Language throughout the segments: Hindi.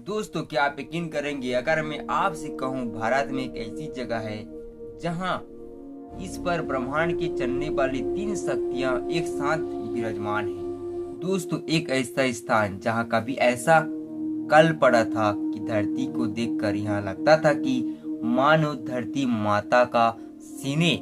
दोस्तों, क्या आप यकीन करेंगे अगर मैं आपसे कहूँ भारत में एक ऐसी जगह है जहाँ इस पर ब्रह्मांड के चलने वाली 3 शक्तियाँ एक साथ विराजमान हैं। दोस्तों, एक ऐसा स्थान जहाँ कभी ऐसा कल पड़ा था कि धरती को देखकर यहाँ लगता था कि मानो धरती माता का सीने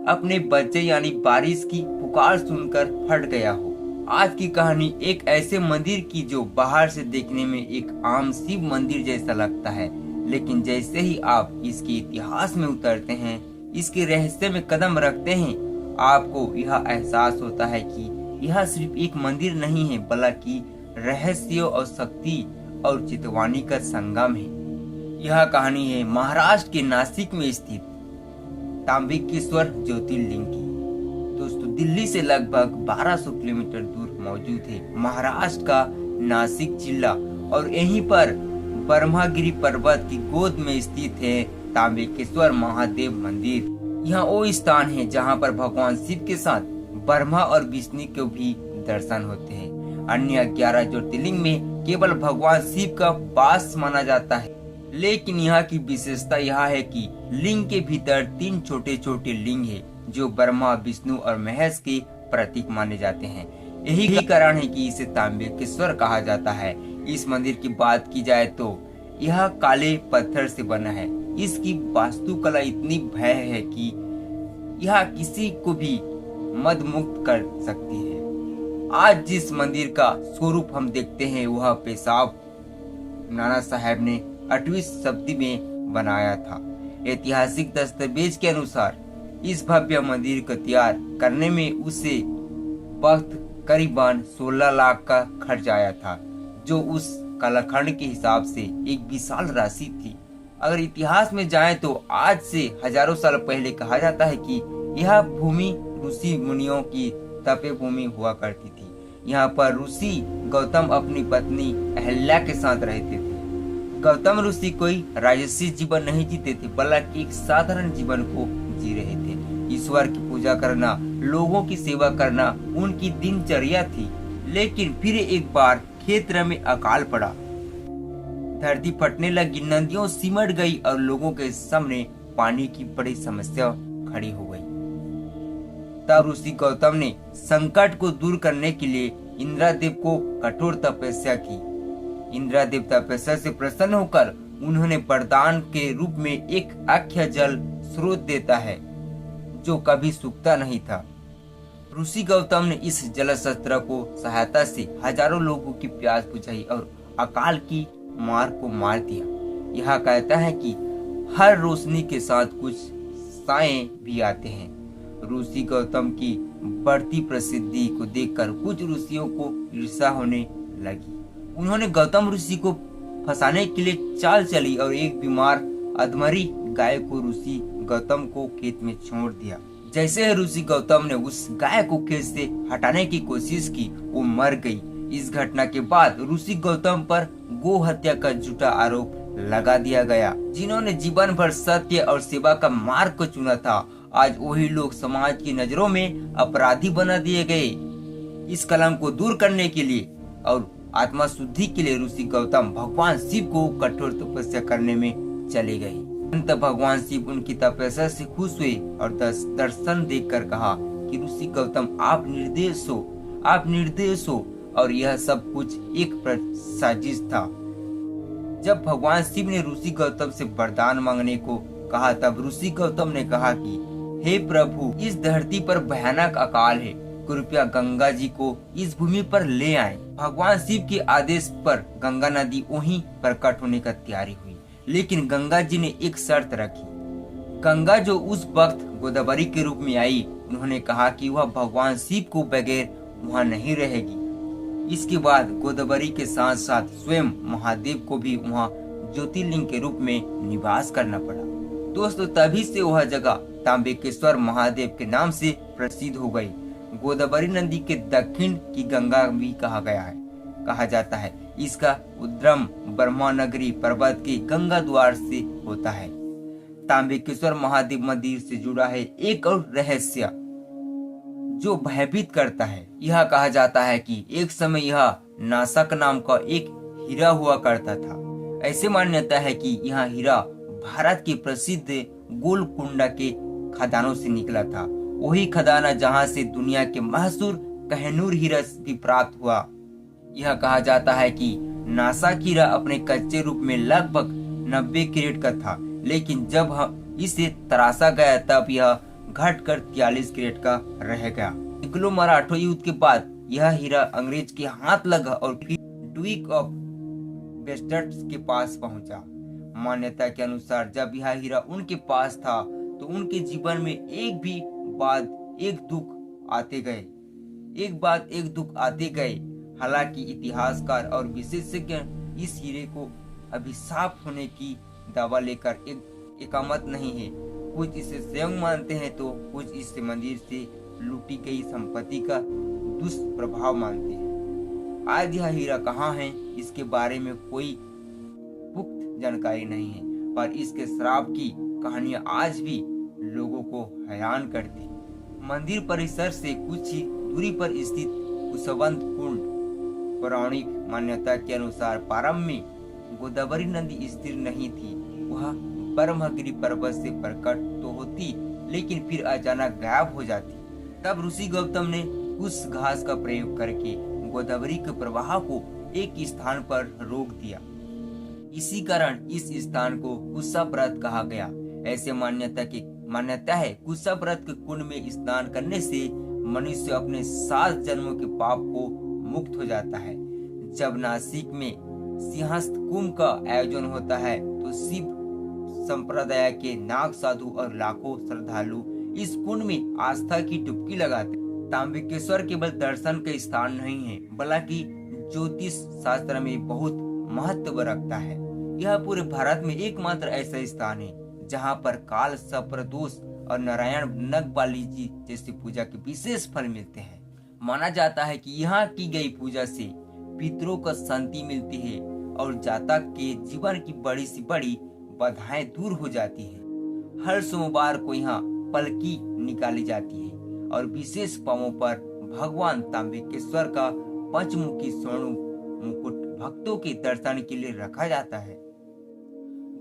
अपने बच्चे यानी बारिश की पुकार सुनकर फट गया हो। आज की कहानी एक ऐसे मंदिर की जो बाहर से देखने में एक आम शिव मंदिर जैसा लगता है, लेकिन जैसे ही आप इसके इतिहास में उतरते हैं, इसके रहस्य में कदम रखते हैं, आपको यह एहसास होता है कि यह सिर्फ एक मंदिर नहीं है, बल्कि रहस्य और शक्ति और चितवानी का संगम है। यह कहानी है महाराष्ट्र के नासिक में स्थित ताम्बिकेश्वर ज्योतिर्लिंग की। दोस्तों, दिल्ली से लगभग 1200 किलोमीटर दूर मौजूद है महाराष्ट्र का नासिक जिला, और यहीं पर ब्रह्मगिरी पर्वत की गोद में स्थित है ताम्बिकेश्वर महादेव मंदिर। यह वो स्थान है जहां पर भगवान शिव के साथ ब्रह्मा और विष्णु के भी दर्शन होते हैं। अन्य 11 ज्योतिर्लिंग में केवल भगवान शिव का वास माना जाता है, लेकिन यहाँ की विशेषता यह है कि लिंग के भीतर 3 छोटे छोटे लिंग है जो ब्रह्मा, विष्णु और महेश के प्रतीक माने जाते हैं। यही कारण है कि इसे ताम्बिकेश्वर कहा जाता है। इस मंदिर की बात की जाए तो यह काले पत्थर से बना है। इसकी वास्तुकला इतनी भय है कि यह किसी को भी मंत्रमुग्ध कर सकती है। आज जिस मंदिर का स्वरूप हम देखते हैं वह पेशवा नाना साहब ने 8वीं शताब्दी में बनाया था। ऐतिहासिक दस्तावेज के अनुसार इस भव्य मंदिर को तैयार करने में उसे वक्त करीबन 16 लाख का खर्च आया था, जो उस कालखंड के हिसाब से एक विशाल राशि थी। अगर इतिहास में जाएं तो आज से हजारों साल पहले कहा जाता है कि यह भूमि ऋषि मुनियों की तपे भूमि हुआ करती थी। यहाँ पर ऋषि गौतम अपनी पत्नी अहल्या के साथ रहते थे। गौतम ऋषि कोई राजसी जीवन नहीं जीते थे, बल्कि एक साधारण जीवन को जी रहे थे। ईश्वर की पूजा करना, लोगों की सेवा करना उनकी दिनचर्या थी। लेकिन फिर एक बार क्षेत्र में अकाल पड़ा, धरती फटने लगी, नदियों सिमट गई और लोगों के सामने पानी की बड़ी समस्या खड़ी हो गई। तब ऋषि गौतम ने संकट को दूर करने के लिए इंद्रदेव को कठोर तपस्या की। इंद्रदेव तपस्या से प्रसन्न होकर उन्होंने वरदान के रूप में एक अक्षय जल स्रोत देता है जो कभी सूखता नहीं था। ऋषि गौतम ने इस जल शस्त्र को सहायता से हजारों लोगों की प्यास बुझाई और अकाल की मार को मार दिया। यह कहता है कि हर रोशनी के साथ कुछ साए भी आते हैं। ऋषि गौतम की बढ़ती प्रसिद्धि को देखकर कुछ ऋषियों को ईर्ष्या होने लगी। उन्होंने गौतम ऋषि को फंसाने के लिए चाल चली और एक बीमार अधमरी गाय को ऋषि गौतम को खेत में छोड़ दिया। जैसे ऋषि गौतम ने उस गाय को खेत से हटाने की कोशिश की, वो मर गई। इस घटना के बाद ऋषि गौतम पर गो हत्या का झूठा आरोप लगा दिया गया। जिन्होंने जीवन भर सत्य और सेवा का मार्ग को चुना था, आज वही लोग समाज की नजरों में अपराधी बना दिए गए। इस कलंक को दूर करने के लिए और आत्मा शुद्धि के लिए ऋषि गौतम भगवान शिव को कठोर तपस्या करने में चले गए। अंत भगवान शिव उनकी तपस्या से खुश हुए और दर्शन देखकर कहा कि ऋषि गौतम, आप निर्दोष हो और यह सब कुछ एक साजिश था। जब भगवान शिव ने ऋषि गौतम से वरदान मांगने को कहा, तब ऋषि गौतम ने कहा कि हे प्रभु, इस धरती पर भयानक अकाल है, कृपया गंगा जी को इस भूमि पर ले आएं। भगवान शिव के आदेश पर गंगा नदी वहीं प्रकट होने का तैयारी हुई, लेकिन गंगा जी ने एक शर्त रखी। गंगा जो उस वक्त गोदावरी के रूप में आई, उन्होंने कहा कि वह भगवान शिव को बगैर वहां नहीं रहेगी। इसके बाद गोदावरी के साथ साथ स्वयं महादेव को भी वहां ज्योतिर्लिंग के रूप में निवास करना पड़ा। दोस्तों, तभी से वह जगह ताम्बिकेश्वर महादेव के नाम से प्रसिद्ध हो गई। गोदावरी नदी के दक्षिण की गंगा भी कहा जाता है। इसका उद्गम ब्रह्मगिरी पर्वत के गंगा द्वार से होता है। ताम्बिकेश्वर महादेव मंदिर से जुड़ा है एक और रहस्य जो भयभीत करता है। यह कहा जाता है कि एक समय यह नासक नाम का एक हीरा हुआ करता था। ऐसे मान्यता है कि यहाँ हीरा भारत के प्रसिद्ध गोलकुंडा के खदानों से निकला था। वही खदाना जहाँ से दुनिया के मशहूर कहनूर हीरा भी प्राप्त हुआ। यह कहा जाता है कि नासा हीरा अपने कच्चे रूप में लगभग 90 कैरेट का था, लेकिन जब इसे तराशा गया तब यह घटकर 43 कैरेट का रह गया। एंग्लो मराठा युद्ध के बाद यह हीरा अंग्रेज के हाथ लगा और ड्यूक ऑफ वेस्टर्स के पास पहुंचा। मान्यता के अनुसार जब यह हीरा उनके पास था तो उनके जीवन में एक बाद एक दुख आते गए। हालांकि इतिहासकार और विशेषज्ञ इस हीरे को अभिशाप होने की दावा लेकर एकमत नहीं है। कुछ इसे स्वयं मानते हैं तो कुछ इसे मंदिर से लूटी गई संपत्ति का दुष्प्रभाव मानते हैं। आज यह हीरा कहाँ है इसके बारे में कोई पुख्त जानकारी नहीं है, पर इसके श्राप की कहानियां आज भी लोगों को हैरान करती। मंदिर परिसर से कुछ ही दूरी पर स्थित कुशवंत कुंड पौराणिक मान्यता के अनुसार प्रारंभ में गोदावरी नदी स्थिर नहीं थी। वह ब्रह्मगिरि पर्वत से प्रकट तो होती लेकिन फिर अचानक गायब हो जाती। तब ऋषि गौतम ने कुश घास का प्रयोग करके गोदावरी के प्रवाह को एक स्थान पर रोक दिया। इसी कारण इस स्थान को कुशाव्रत कहा गया। ऐसे मान्यता है कुशाव्रत के कुंड में स्नान करने से मनुष्य अपने 7 जन्मों के पाप को मुक्त हो जाता है। जब नासिक में सिंहस्थ कुंभ का आयोजन होता है तो शिव संप्रदाय के नाग साधु और लाखों श्रद्धालु इस कुंड में आस्था की डुबकी लगाते। ताम्बिकेश्वर केवल दर्शन का स्थान नहीं है बल्कि ज्योतिष शास्त्र में बहुत महत्व रखता है। यह पूरे भारत में एकमात्र ऐसा स्थान है जहाँ पर काल सर्पदोष और नारायण नगबाली जी जैसी पूजा के विशेष फल मिलते हैं। माना जाता है कि यहाँ की गई पूजा से पितरों को शांति मिलती है और जातक के जीवन की बड़ी से बड़ी बाधाएं दूर हो जाती है। हर सोमवार को यहाँ पलकी निकाली जाती है और विशेष पावों पर भगवान ताम्बिकेश्वर का पंचमुखी स्वर्ण मुकुट भक्तों के दर्शन के लिए रखा जाता है।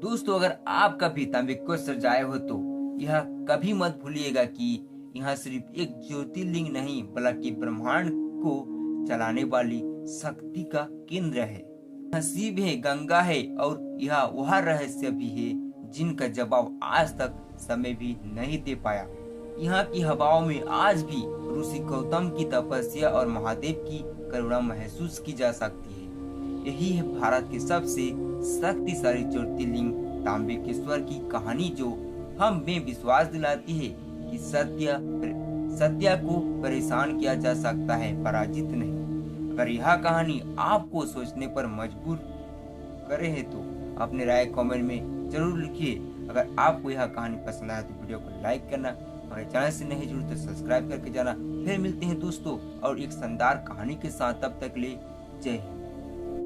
दोस्तों, अगर आप कभी ताम्बिकेश्वर जाए हो तो यह कभी मत भूलिएगा कि यहाँ सिर्फ एक ज्योतिर्लिंग नहीं बल्कि ब्रह्मांड को चलाने वाली शक्ति का केंद्र है। यहाँ शिव है, गंगा है और यह वह रहस्य भी है जिनका जवाब आज तक समय भी नहीं दे पाया। यहाँ की हवाओं में आज भी ऋषि गौतम की तपस्या और महादेव की करुणा महसूस की जा सकती है। यही है भारत के सबसे शक्तिशाली ज्योतिर्लिंग ताम्बिकेश्वर की कहानी, जो हमें विश्वास दिलाती है कि सत्य को परेशान किया जा सकता है, पराजित नहीं। अगर यह कहानी आपको सोचने पर मजबूर करे है तो अपने राय कमेंट में जरूर लिखिए। अगर आपको यह कहानी पसंद आए तो वीडियो को लाइक करना, हमारे चैनल से नहीं जुड़े तो सब्सक्राइब करके जाना। फिर मिलते हैं दोस्तों और एक शानदार कहानी के साथ, तब तक ले जय हिंद।